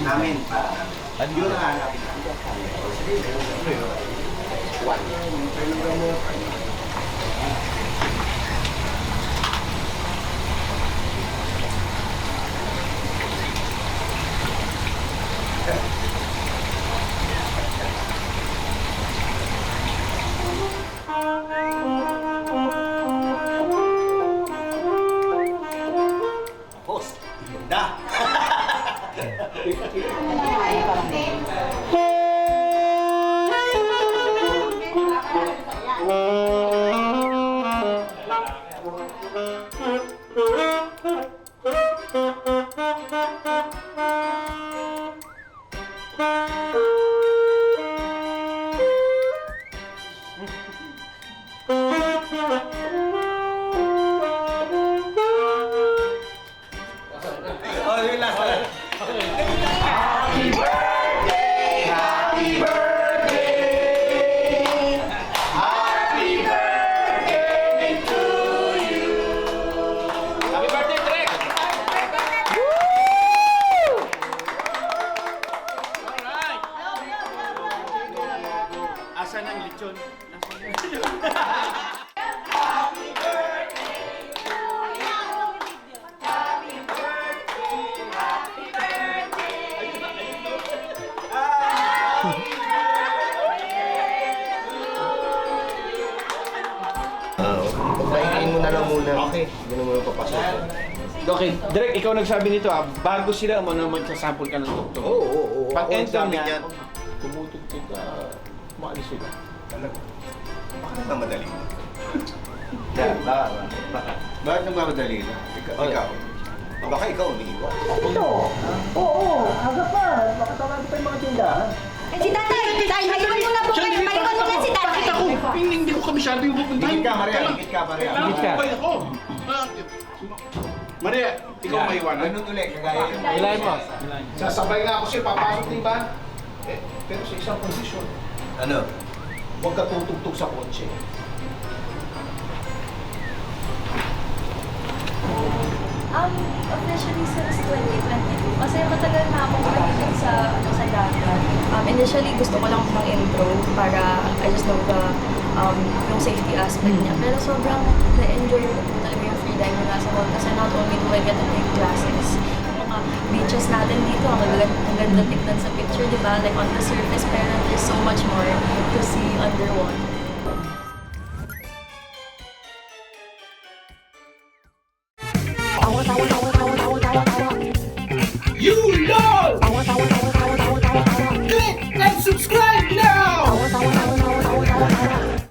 namin. Yun ang hanapin. Tapos, ganda. Oh, yung last one. Happy birthday! Happy birthday! Happy birthday to you! Happy birthday, Trek! Woo! Alright! Asan ang lechon? Happy birthday! Happy birthday! Happy birthday! Pagkainin mo na lang muna. Okay. Hindi na muna papasok. Okay, Direk, ikaw nagsabi nito bago sila magsasample ka ng tugtog. Oo. Pag Ako enter nagsabi niya, niyan. tumutugtog ka, maalis sila. Talaga. Bakit nagmamadali? Bakit nagmamadali na? Ikaw. Baka ikaw umiiwan. Si tatay! Maiwan mo na po kayo! Maiwan mo na si tatay! Bakit ako? Hindi ko kabisado yung pupuntahan. Higit ka, Maria. Higit ka, Maria. Higit ka. Kailangan ko. Maria, ikaw Yeah. maiwanan. Ganun ulit, kagaya yun. Ilay mo. Sasabay nga ako siya, papasok din ba? Pero sa isang kondisyon, Ano? huwag ka tutugtog sa kotse. Officially since 2022. Kasi matagal na akong makikinig sa dagat. Initially, gusto ko lang mag-intro para I just know the yung safety aspect niya. Pero sobrang na-enjoy ko po talaga yung free dive na nasa hall. Kasi not only do I get to take classes, yung mga beaches natin dito, ang ganda tignan sa picture, di ba? Like on the surface, pero there's so much more to see underwater. You love!